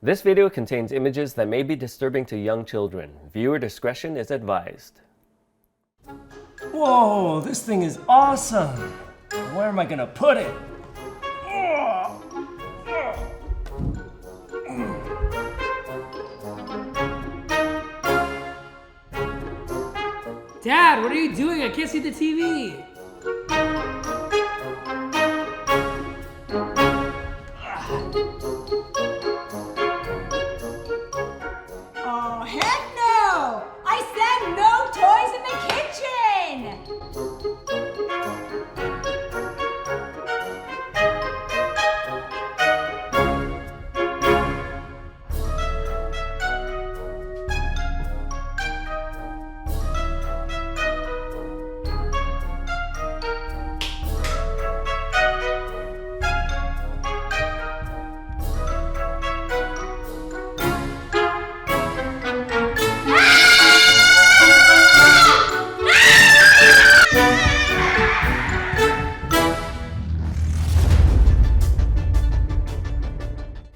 This video contains images that may be disturbing to young children. Viewer discretion is advised. Whoa, this thing is awesome! Where am I gonna put it? Dad, what are you doing? I can't see the TV. Oh, heck no! I said no toys in the kitchen!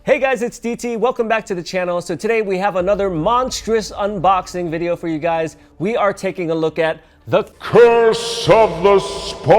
Hey guys, it's DT. Welcome back to the channel. So today we have another monstrous unboxing video for you guys. We are taking a look at the Curse of the Spawn!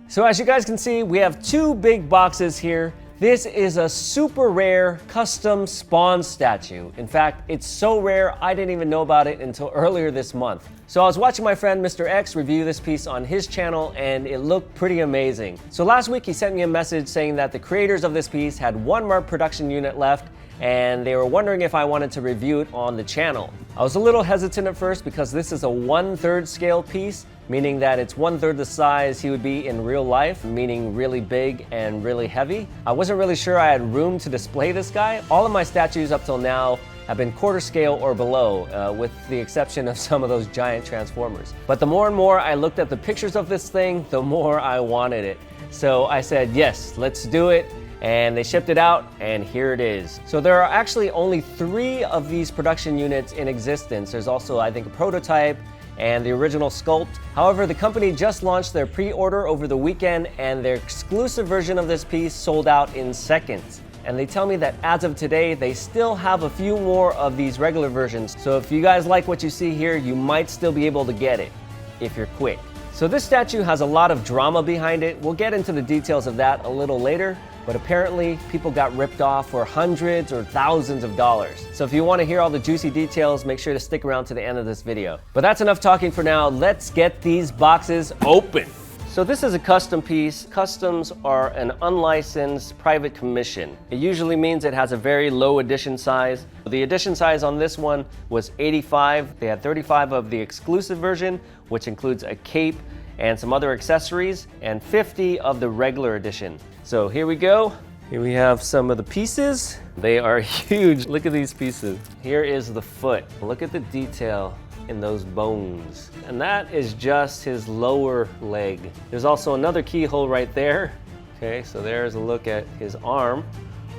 So as you guys can see, we have two big boxes here. This is a super rare custom Spawn statue. In fact, it's so rare I didn't even know about it until earlier this month. So I was watching my friend Mr. X review this piece on his channel and it looked pretty amazing. So last week he sent me a message saying that the creators of this piece had one more production unit left and they were wondering if I wanted to review it on the channel. I was a little hesitant at first because this is a 1/3 scale piece, meaning that it's 1/3 the size he would be in real life, meaning really big and really heavy. I wasn't really sure I had room to display this guy. All of my statues up till now have been 1/4 scale or below, with the exception of some of those giant transformers. But the more and more I looked at the pictures of this thing, the more I wanted it. So I said, yes, let's do it. And they shipped it out, and here it is. So there are actually only 3 of these production units in existence. There's also, I think, a prototype and the original Sculpt. However, the company just launched their pre-order over the weekend, and their exclusive version of this piece sold out in seconds. And they tell me that as of today, they still have a few more of these regular versions. So if you guys like what you see here, you might still be able to get it, if you're quick. So this statue has a lot of drama behind it. We'll get into the details of that a little later. But apparently people got ripped off for hundreds or thousands of dollars. So if you want to hear all the juicy details, make sure to stick around to the end of this video. But that's enough talking for now. Let's get these boxes open. So this is a custom piece. Customs are an unlicensed private commission. It usually means it has a very low edition size. The edition size on this one was 85. They had 35 of the exclusive version, which includes a cape and some other accessories, and 50 of the regular edition. So here we go. Here we have some of the pieces. They are huge. Look at these pieces. Here is the foot. Look at the detail in those bones. And that is just his lower leg. There's also another keyhole right there. Okay, so there's a look at his arm,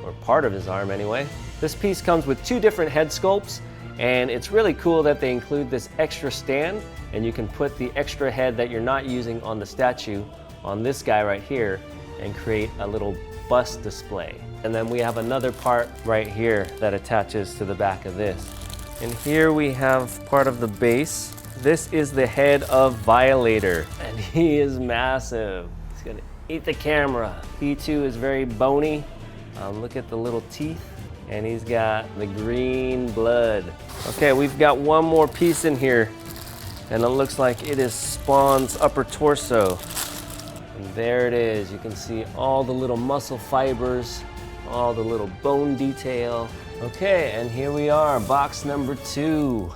or part of his arm anyway. This piece comes with 2 different head sculpts, and it's really cool that they include this extra stand, and you can put the extra head that you're not using on the statue on this guy right here and create a little bust display. And then we have another part right here that attaches to the back of this. And here we have part of the base. This is the head of Violator, and he is massive. He's gonna eat the camera. He too is very bony. Look at the little teeth, and he's got the green blood. Okay, we've got one more piece in here, and it looks like it is Spawn's upper torso. And there it is. You can see all the little muscle fibers, all the little bone detail. Okay, and here we are, box number 2.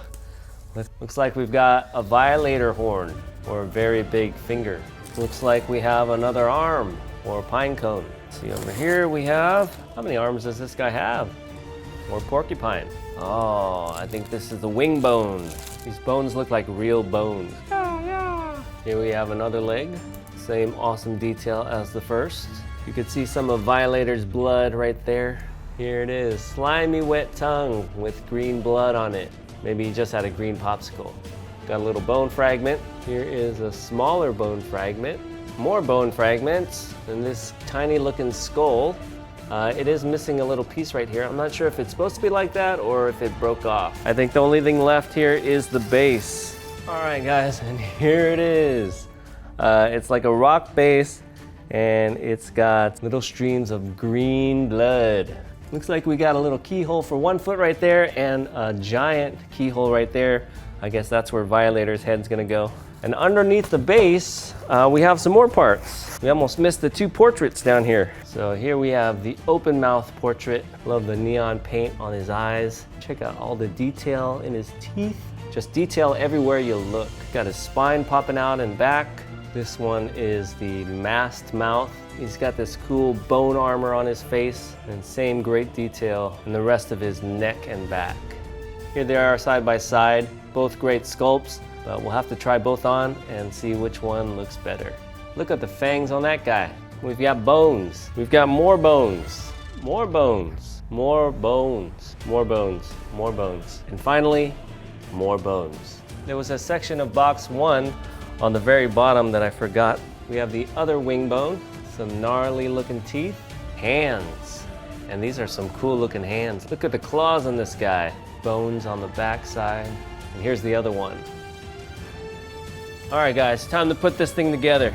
Looks like we've got a Violator horn, or a very big finger. Looks like we have another arm, or a pine cone. See over here we have, how many arms does this guy have? Or porcupine. Oh, I think this is the wing bone. These bones look like real bones. Here we have another leg. Same awesome detail as the first. You could see some of Violator's blood right there. Here it is, slimy wet tongue with green blood on it. Maybe he just had a green popsicle. Got a little bone fragment. Here is a smaller bone fragment. More bone fragments, and this tiny looking skull. It is missing a little piece right here. I'm not sure if it's supposed to be like that or if it broke off. I think the only thing left here is the base. All right, guys, and here it is. It's like a rock base, and it's got little streams of green blood. Looks like we got a little keyhole for 1 foot right there and a giant keyhole right there. I guess that's where Violator's head's gonna go. And underneath the base, we have some more parts. We almost missed the 2 portraits down here. So here we have the open mouth portrait. Love the neon paint on his eyes. Check out all the detail in his teeth. Just detail everywhere you look. Got his spine popping out and back. This one is the masked mouth. He's got this cool bone armor on his face, and same great detail in the rest of his neck and back. Here they are side by side, both great sculpts, but we'll have to try both on and see which one looks better. Look at the fangs on that guy. We've got bones. We've got more bones. More bones. More bones. More bones. More bones. And finally, more bones. There was a section of box 1 on the very bottom that I forgot. We have the other wing bone, some gnarly looking teeth, hands. And these are some cool looking hands. Look at the claws on this guy. Bones on the back side. And here's the other one. All right, guys, time to put this thing together.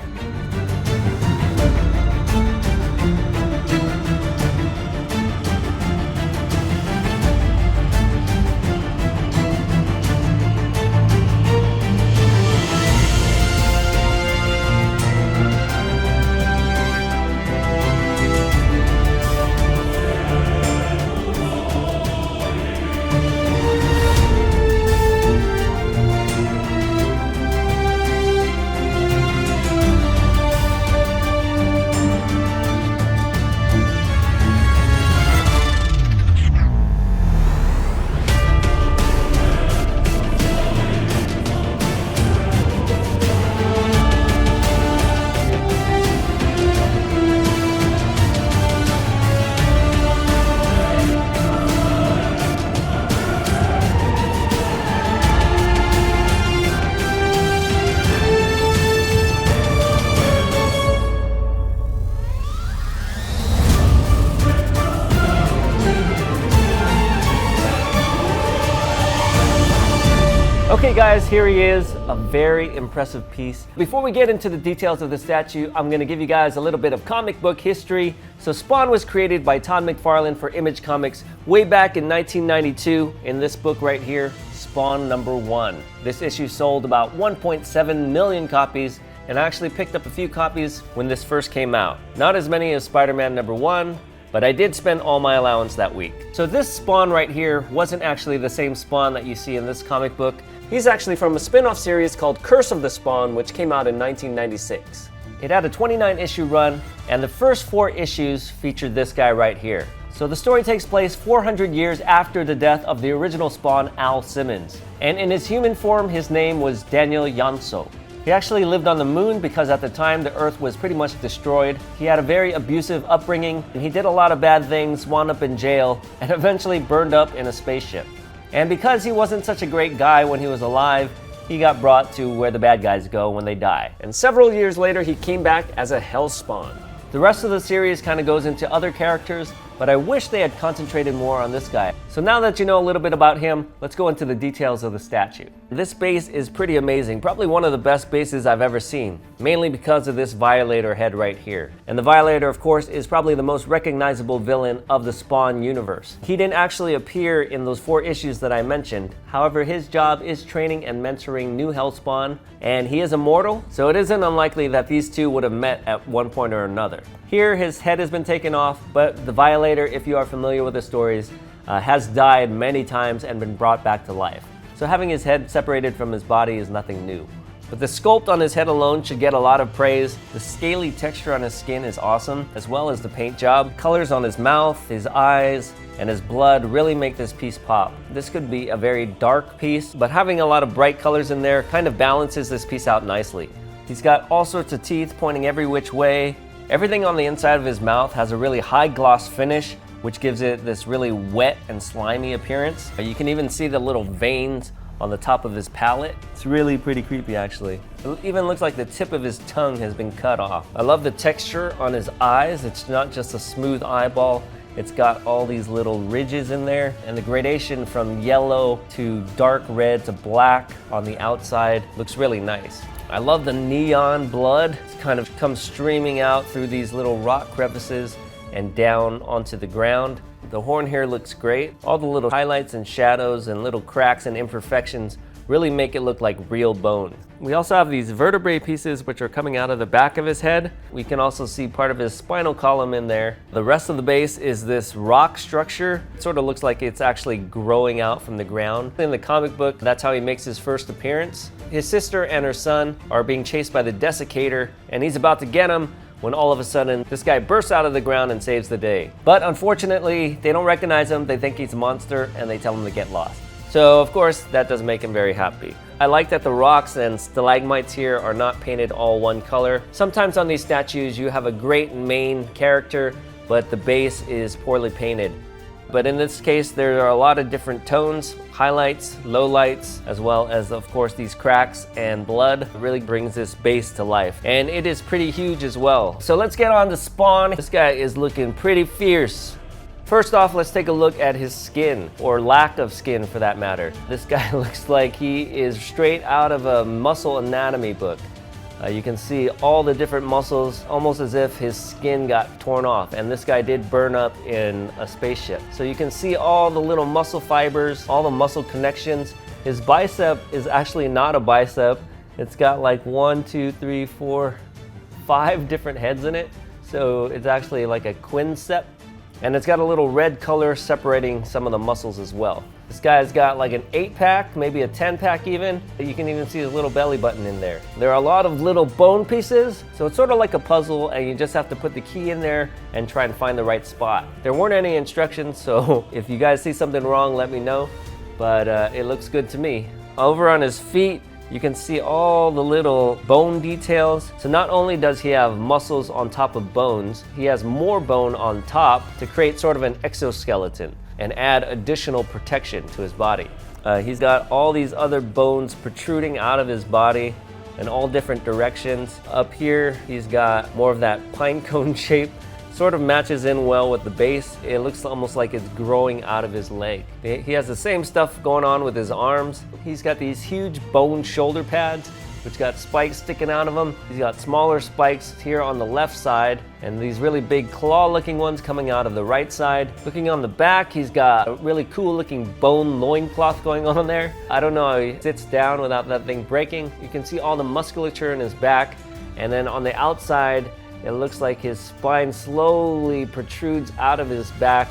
Okay guys, here he is, a very impressive piece. Before we get into the details of the statue, I'm gonna give you guys a little bit of comic book history. So Spawn was created by Todd McFarlane for Image Comics way back in 1992 in this book right here, Spawn #1. This issue sold about 1.7 million copies, and I actually picked up a few copies when this first came out. Not as many as Spider-Man #1, but I did spend all my allowance that week. So this Spawn right here wasn't actually the same Spawn that you see in this comic book. He's actually from a spin-off series called Curse of the Spawn, which came out in 1996. It had a 29 issue run, and the first 4 issues featured this guy right here. So the story takes place 400 years after the death of the original Spawn, Al Simmons. And in his human form, his name was Daniel Yanso. He actually lived on the moon because at the time the Earth was pretty much destroyed. He had a very abusive upbringing, and he did a lot of bad things, wound up in jail, and eventually burned up in a spaceship. And because he wasn't such a great guy when he was alive, he got brought to where the bad guys go when they die. And several years later, he came back as a Hellspawn. The rest of the series kind of goes into other characters, but I wish they had concentrated more on this guy. So now that you know a little bit about him, let's go into the details of the statue. This base is pretty amazing, probably one of the best bases I've ever seen, mainly because of this Violator head right here. And the Violator, of course, is probably the most recognizable villain of the Spawn universe. He didn't actually appear in those 4 issues that I mentioned. However, his job is training and mentoring new Hellspawn, and he is immortal, so it isn't unlikely that these two would have met at one point or another. Here, his head has been taken off, but the Violator, if you are familiar with the stories, has died many times and been brought back to life. So having his head separated from his body is nothing new. But the sculpt on his head alone should get a lot of praise. The scaly texture on his skin is awesome, as well as the paint job. Colors on his mouth, his eyes, and his blood really make this piece pop. This could be a very dark piece, but having a lot of bright colors in there kind of balances this piece out nicely. He's got all sorts of teeth pointing every which way. Everything on the inside of his mouth has a really high gloss finish, which gives it this really wet and slimy appearance. You can even see the little veins on the top of his palate. It's really pretty creepy actually. It even looks like the tip of his tongue has been cut off. I love the texture on his eyes. It's not just a smooth eyeball. It's got all these little ridges in there, and the gradation from yellow to dark red to black on the outside looks really nice. I love the neon blood. It's kind of comes streaming out through these little rock crevices and down onto the ground. The horn here looks great. All the little highlights and shadows and little cracks and imperfections really make it look like real bone. We also have these vertebrae pieces which are coming out of the back of his head. We can also see part of his spinal column in there. The rest of the base is this rock structure. It sort of looks like it's actually growing out from the ground. In the comic book, that's how he makes his first appearance. His sister and her son are being chased by the desiccator, and he's about to get him when all of a sudden this guy bursts out of the ground and saves the day. But unfortunately, they don't recognize him. They think he's a monster and they tell him to get lost. So of course, that doesn't make him very happy. I like that the rocks and stalagmites here are not painted all one color. Sometimes on these statues, you have a great main character, but the base is poorly painted. But in this case, there are a lot of different tones, highlights, lowlights, as well as, of course, these cracks and blood. It really brings this base to life. And it is pretty huge as well. So let's get on to Spawn. This guy is looking pretty fierce. First off, let's take a look at his skin, or lack of skin for that matter. This guy looks like he is straight out of a muscle anatomy book. You can see all the different muscles, almost as if his skin got torn off, and this guy did burn up in a spaceship. So you can see all the little muscle fibers, all the muscle connections. His bicep is actually not a bicep. It's got like 1, 2, 3, 4, 5 different heads in it. So it's actually like a quinceps. And it's got a little red color separating some of the muscles as well. This guy's got like an 8-pack, maybe a 10-pack even. You can even see his little belly button in there. There are a lot of little bone pieces, so it's sort of like a puzzle, and you just have to put the key in there and try and find the right spot. There weren't any instructions, so if you guys see something wrong, let me know. But it looks good to me. Over on his feet, you can see all the little bone details. So not only does he have muscles on top of bones, he has more bone on top to create sort of an exoskeleton and add additional protection to his body. He's got all these other bones protruding out of his body in all different directions. Up here, he's got more of that pine cone shape. Sort of matches in well with the base. It looks almost like it's growing out of his leg. He has the same stuff going on with his arms. He's got these huge bone shoulder pads, which got spikes sticking out of them. He's got smaller spikes here on the left side, and these really big claw-looking ones coming out of the right side. Looking on the back, he's got a really cool-looking bone loincloth going on there. I don't know how he sits down without that thing breaking. You can see all the musculature in his back, and then on the outside, it looks like his spine slowly protrudes out of his back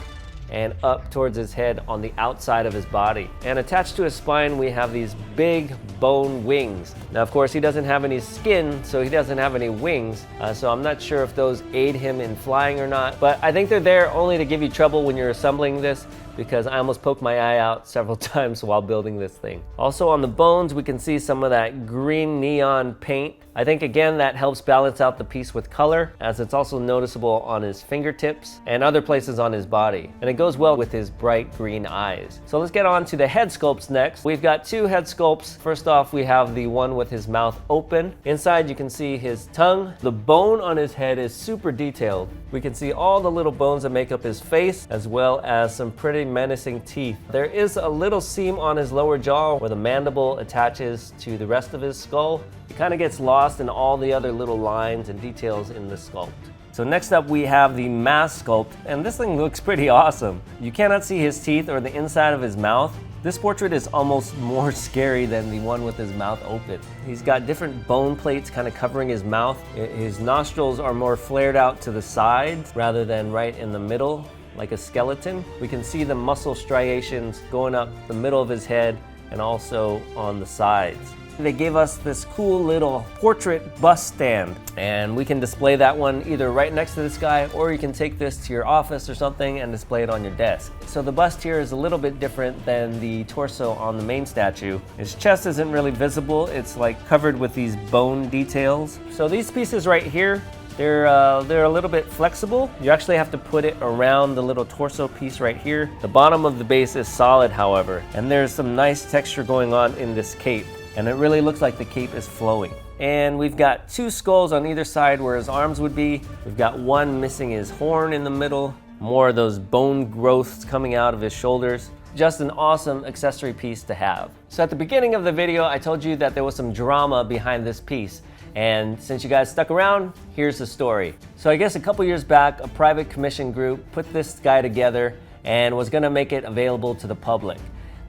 and up towards his head on the outside of his body. And attached to his spine, we have these big bone wings. Now, of course, he doesn't have any skin, so he doesn't have any wings. So I'm not sure if those aid him in flying or not, but I think they're there only to give you trouble when you're assembling this, because I almost poked my eye out several times while building this thing. Also on the bones, we can see some of that green neon paint. I think again that helps balance out the piece with color, as it's also noticeable on his fingertips and other places on his body. And it goes well with his bright green eyes. So let's get on to the head sculpts next. We've got 2 head sculpts. First off, we have the one with his mouth open. Inside you can see his tongue. The bone on his head is super detailed. We can see all the little bones that make up his face, as well as some pretty menacing teeth. There is a little seam on his lower jaw where the mandible attaches to the rest of his skull. It kind of gets lost in all the other little lines and details in the sculpt. So next up we have the mask sculpt, and this thing looks pretty awesome. You cannot see his teeth or the inside of his mouth. This portrait is almost more scary than the one with his mouth open. He's got different bone plates kind of covering his mouth. His nostrils are more flared out to the sides rather than right in the middle, like a skeleton. We can see the muscle striations going up the middle of his head and also on the sides. They gave us this cool little portrait bust stand, and we can display that one either right next to this guy, or you can take this to your office or something and display it on your desk. So the bust here is a little bit different than the torso on the main statue. His chest isn't really visible. It's like covered with these bone details. So these pieces right here, they're a little bit flexible. You actually have to put it around the little torso piece right here. The bottom of the base is solid, however, and there's some nice texture going on in this cape. And it really looks like the cape is flowing. And we've got 2 skulls on either side where his arms would be. We've got one missing his horn in the middle, more of those bone growths coming out of his shoulders. Just an awesome accessory piece to have. So at the beginning of the video, I told you that there was some drama behind this piece. And since you guys stuck around, here's the story. So I guess a couple years back, a private commission group put this guy together and was gonna make it available to the public.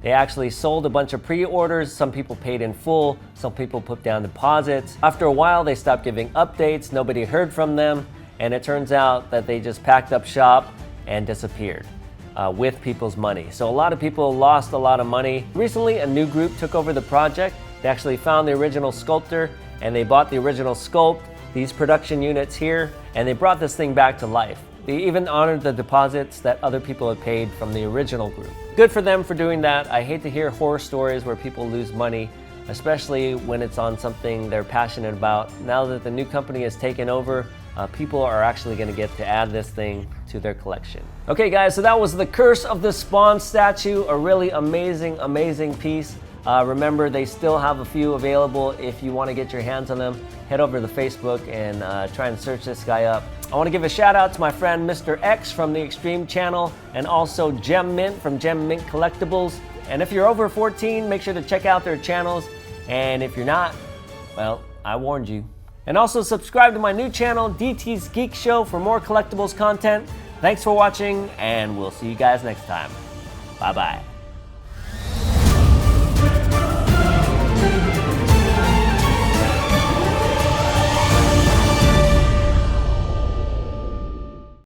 They actually sold a bunch of pre-orders. Some people paid in full, some people put down deposits. After a while, they stopped giving updates, nobody heard from them, and it turns out that they just packed up shop and disappeared with people's money. So a lot of people lost a lot of money. Recently, a new group took over the project. They actually found the original sculptor and they bought the original sculpt, these production units here, and they brought this thing back to life. They even honored the deposits that other people had paid from the original group. Good for them for doing that. I hate to hear horror stories where people lose money, especially when it's on something they're passionate about. Now that the new company has taken over, people are actually gonna get to add this thing to their collection. Okay guys, so that was the Curse of the Spawn statue, a really amazing, amazing piece. Remember, they still have a few available. If you want to get your hands on them, head over to Facebook and try and search this guy up. I want to give a shout out to my friend Mr. X from the Extreme channel and also Gem Mint from Gem Mint Collectibles. And if you're over 14, make sure to check out their channels. And if you're not, well, I warned you. And also subscribe to my new channel, DT's Geek Show, for more collectibles content. Thanks for watching, and we'll see you guys next time. Bye-bye.